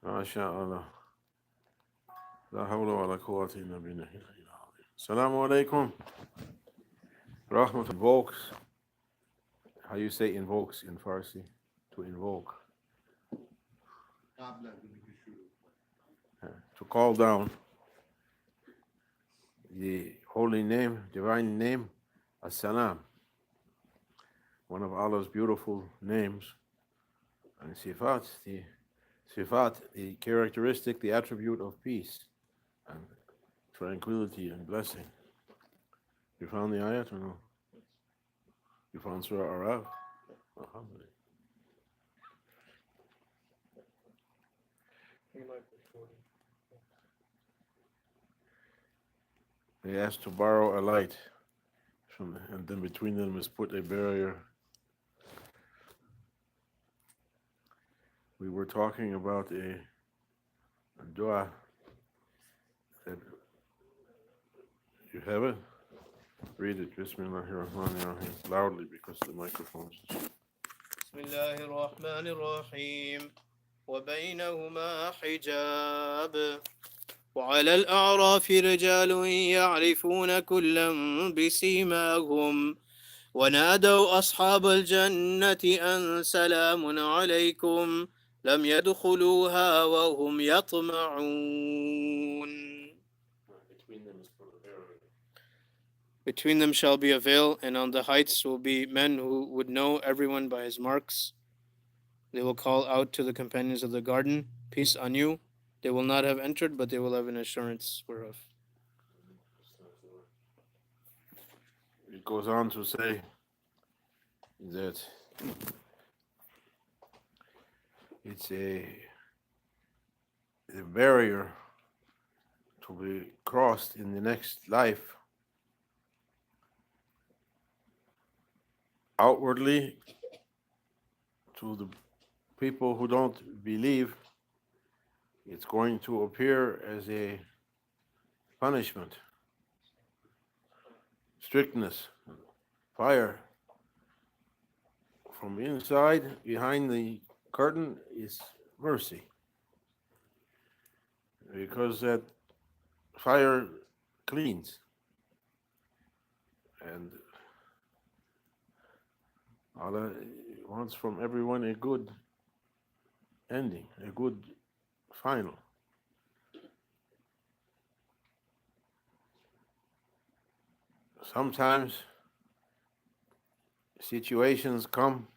MashaAllah. La hawla wa la quwwata illa billahi. Assalamu alaikum. Rahmat invokes. How you say invokes in Farsi? To invoke. To call down the holy name, divine name, As-Salam. One of Allah's beautiful names. And Sifat, the characteristic, the attribute of peace and tranquility and blessing. You found the ayat or no? You found Surah Araf? Alhamdulillah. They asked to borrow a light, and then between them is put a barrier. We were talking about a dua. That you have it? Read it. Bismillahirrahmanirrahim. Loudly because the microphones. بسم الله الرحمن الرحيم وبينهما حجاب وعلى الأعراف رجال يعرفون كلا بسيماهم ونادوا أصحاب الجنة أن سلام عليكم لم يدخلوها وهم يطمعون. Between them shall be a veil, and on the heights will be men who would know everyone by his marks. They will call out to the companions of the garden, peace on you. They will not have entered, but they will have an assurance whereof. It goes on to say that it's a barrier to be crossed in the next life. Outwardly, to the people who don't believe, it's going to appear as a punishment, strictness, fire. From inside, behind the curtain, is mercy. Because that fire cleans. And Allah wants from everyone a good ending, a good final. Sometimes situations come,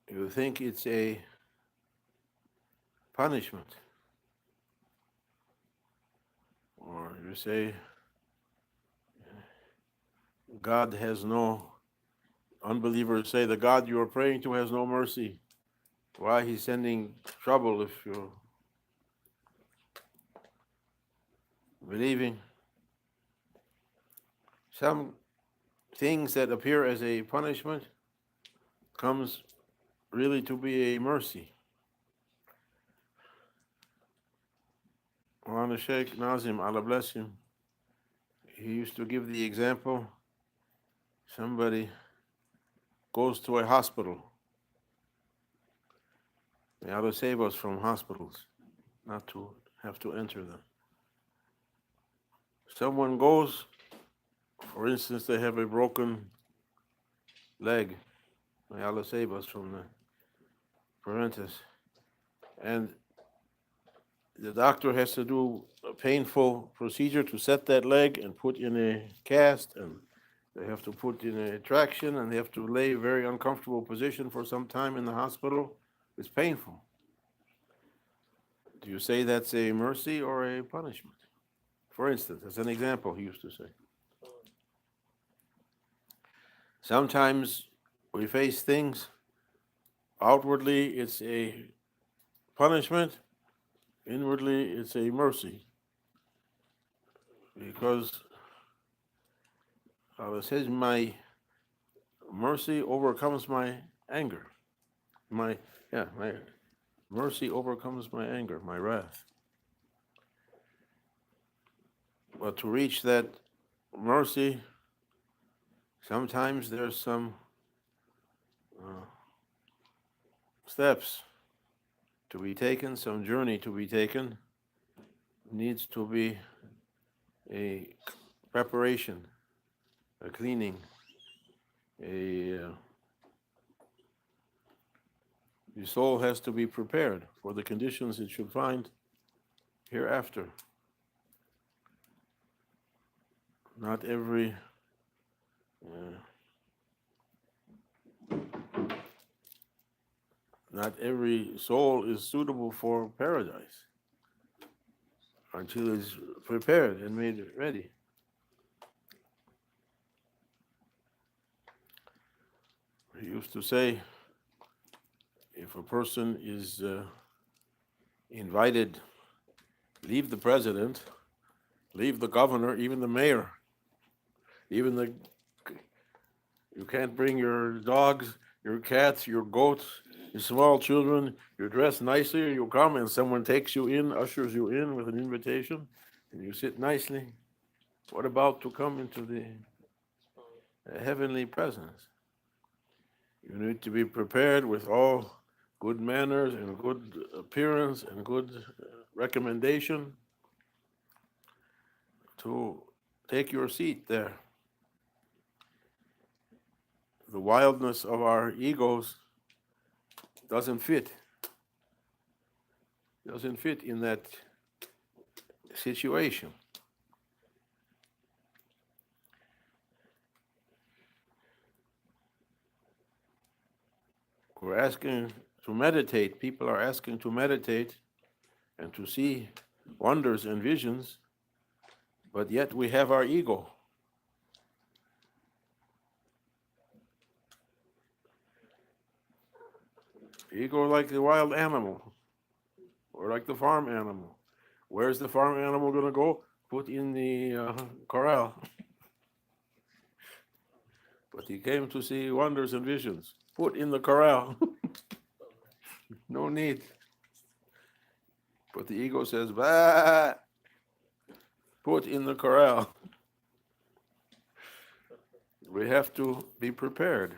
you think it's a punishment, or you say God has no, unbelievers say the God you are praying to has no mercy. Why he's sending trouble if you're believing? Some things that appear as a punishment comes really to be a mercy. One of Shaykh Nazim, Allah bless him, he used to give the example, somebody goes to a hospital. May Allah save us from hospitals, not to have to enter them. Someone goes, for instance, they have a broken leg. May Allah save us from the parenthesis. And the doctor has to do a painful procedure to set that leg and put in a cast, and they have to put in a traction, and they have to lay a very uncomfortable position for some time in the hospital. It's painful. Do you say that's a mercy or a punishment? For instance, as an example, he used to say. Sometimes we face things, outwardly it's a punishment, inwardly it's a mercy. Because Allah says, my mercy overcomes my anger. My mercy overcomes my anger, my wrath. But to reach that mercy, sometimes there's some steps to be taken, some journey to be taken, needs to be a preparation, a cleaning, the soul has to be prepared for the conditions it should find hereafter. Not every soul is suitable for paradise until it's prepared and made ready. He used to say, if a person is invited, leave the president, leave the governor, even the mayor, even the, you can't bring your dogs, your cats, your goats, your small children, you're dressed nicely, you come and someone takes you in, ushers you in with an invitation, and you sit nicely. What about to come into the heavenly presence? You need to be prepared with all good manners and good appearance and good recommendation to take your seat there. The wildness of our egos doesn't fit in that situation. We're asking to meditate. People are asking to meditate and to see wonders and visions, but yet we have our ego. Ego like the wild animal or like the farm animal. Where's the farm animal going to go? Put in the corral. But he came to see wonders and visions. Put in the corral. No need. But the ego says, bah, put in the corral. We have to be prepared.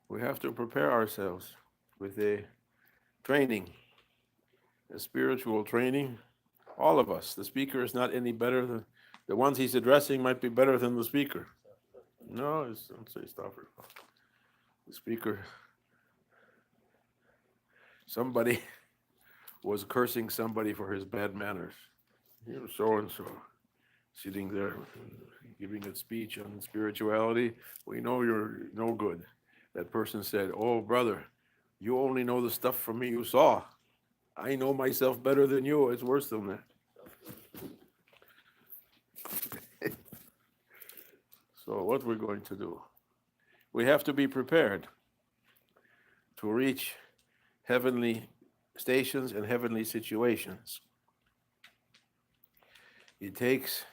We have to prepare ourselves with a training, a spiritual training. All of us. The speaker is not any better than the ones he's addressing might be better than the speaker. No, don't say stop it. The speaker, somebody was cursing somebody for his bad manners. You know, so and so, sitting there giving a speech on spirituality. We know you're no good. That person said, "Oh, brother, you only know the stuff from me you saw. I know myself better than you." It's worse than that. So what we're going to do? We have to be prepared to reach heavenly stations and heavenly situations. It takes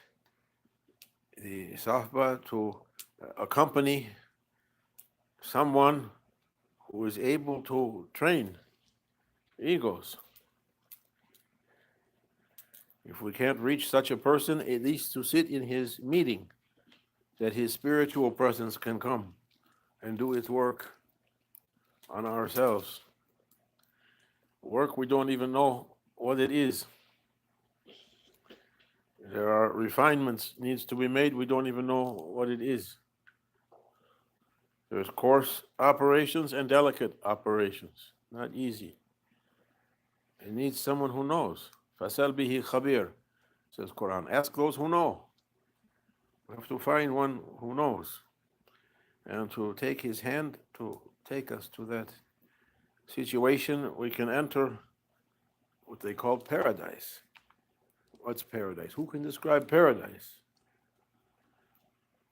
the suhba to accompany someone who is able to train egos. If we can't reach such a person, at least to sit in his meeting, that his spiritual presence can come and do its work on ourselves. Work we don't even know what it is. There are refinements needs to be made, we don't even know what it is. There's coarse operations and delicate operations. Not easy. It needs someone who knows. Fasal bihi khabir, says Quran. Ask those who know. We have to find one who knows and to take his hand to take us to that situation. We can enter what they call paradise. What's paradise? Who can describe paradise?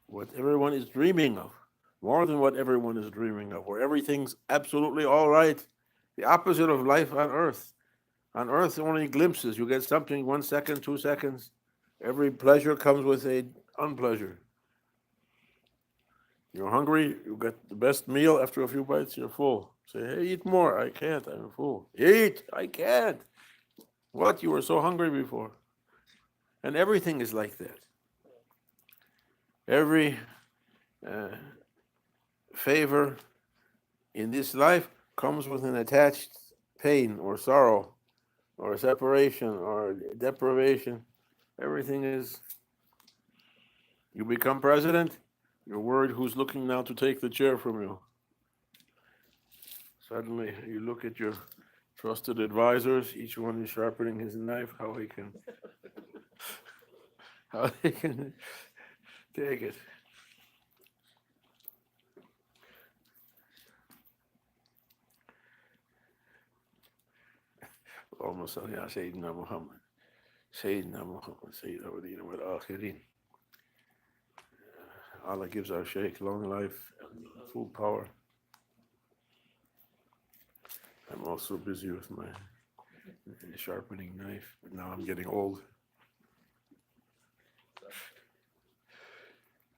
What everyone is dreaming of, more than what everyone is dreaming of, where everything's absolutely all right. The opposite of life on earth. On earth, only glimpses. You get something 1 second, 2 seconds. Every pleasure comes with a unpleasure. You're hungry, you get the best meal. After a few bites, you're full. Say, hey, eat more. I can't, I'm full. Eat, I can't. What? You were so hungry before. And everything is like that. Every favor in this life comes with an attached pain or sorrow or separation or deprivation, everything is, you become president, you're worried who's looking now to take the chair from you. Suddenly you look at your trusted advisors, each one is sharpening his knife, how he can take it. اللهم صل على سيدنا محمد سيدنا محمد سيد الأولين والآخرين. Allah gives our Shaykh long life and full power. I'm also busy with my sharpening knife, but now I'm getting old.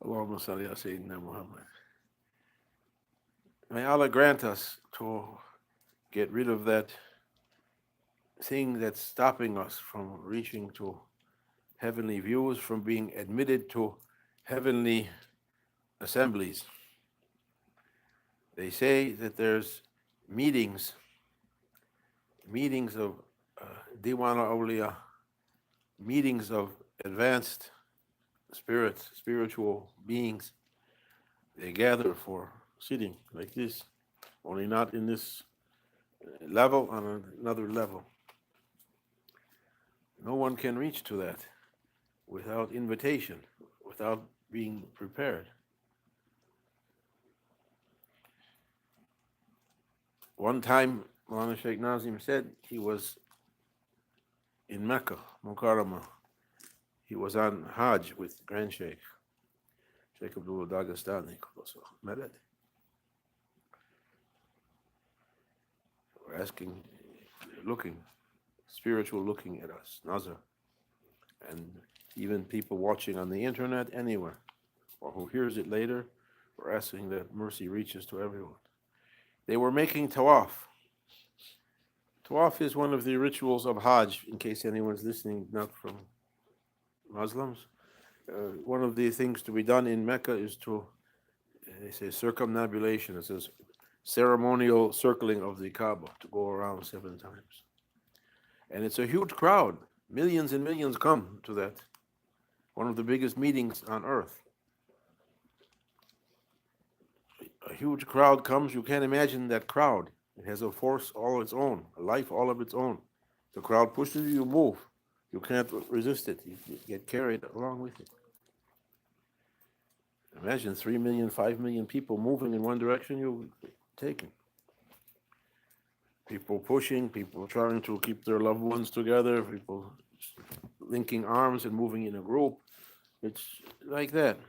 Allahumma salli ala Sayyidina Muhammad. May Allah grant us to get rid of that thing that's stopping us from reaching to heavenly views, from being admitted to heavenly assemblies. They say that there's meetings of Diwana Awliya, meetings of advanced spirits, spiritual beings. They gather for sitting like this, only not in this level, on another level. No one can reach to that without invitation, without being prepared. One time, Maulana Shaykh Nazim said he was in Mecca, Mukarramah. He was on Hajj with Grand Shaykh Abdul Dagestani. We're asking, looking, spiritual looking at us, Nazar. And even people watching on the internet anywhere, or who hears it later, we're asking that mercy reaches to everyone. They were making tawaf. Tawaf is one of the rituals of Hajj, in case anyone's listening, not from Muslims. One of the things to be done in Mecca is to, they say, circumnambulation. It says ceremonial circling of the Kaaba, to go around 7 times. And it's a huge crowd. Millions and millions come to that. One of the biggest meetings on earth. A huge crowd comes. You can't imagine that crowd. It has a force all its own, a life all of its own. The crowd pushes you, you move. You can't resist it. You get carried along with it. Imagine 3 million, 5 million people moving in one direction, you're taken. People pushing, people trying to keep their loved ones together, people linking arms and moving in a group. It's like that.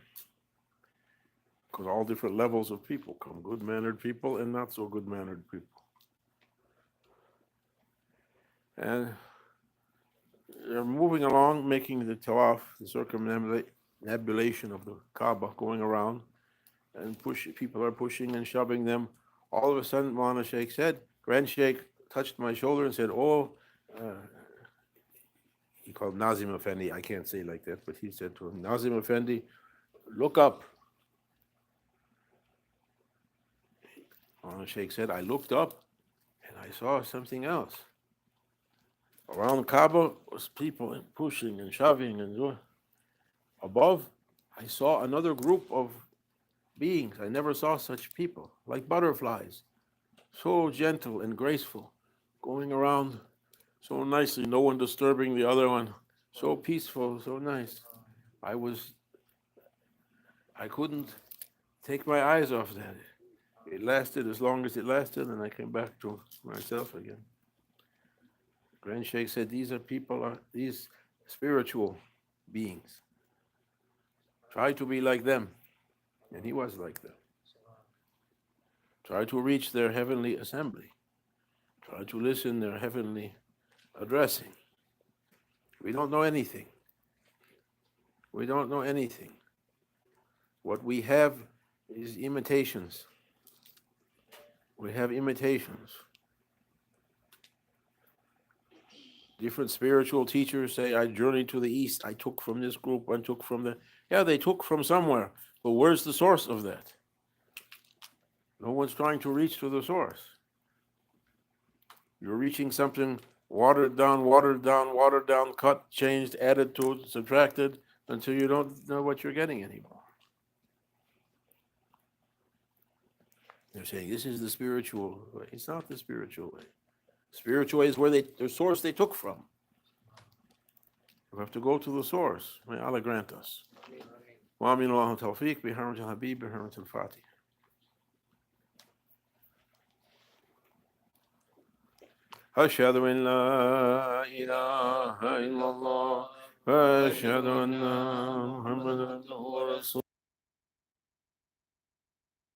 Because all different levels of people come, good-mannered people and not so good-mannered people. And they're moving along, making the tawaf, the circumnambulation of the Kaaba, going around, and people are pushing and shoving them. All of a sudden, Maulana Shaykh said, Grand Shaykh touched my shoulder and said, he called Nazim Effendi, I can't say like that, but he said to him, Nazim Effendi, look up. Maulana Shaykh said, I looked up and I saw something else. Around Kaaba was people pushing and shoving and doing. Above, I saw another group of beings. I never saw such people, like butterflies, so gentle and graceful, going around so nicely, no one disturbing the other one, so peaceful, so nice. I couldn't take my eyes off that. It lasted as long as it lasted, and I came back to myself again. Grand Sheikh said, these spiritual beings. Try to be like them. And he was like them. Try to reach their heavenly assembly. Try to listen their heavenly addressing. We don't know anything. We don't know anything. What we have is imitations. We have imitations. Different spiritual teachers say, I journeyed to the east, I took from this group, I took from the... Yeah, they took from somewhere, but where's the source of that? No one's trying to reach to the source. You're reaching something watered down, watered down, watered down, cut, changed, added to, subtracted, until you don't know what you're getting anymore. They're saying this is the spiritual way. It's not the spiritual way. Spiritual way is where the source they took from. We have to go to the source. May Allah grant us. وآمين الله توفيق بحرمة الحبيب بحرمة الفاتح. أشهد أن لا إله إلا الله وأشهد أن محمدا عبده ورسوله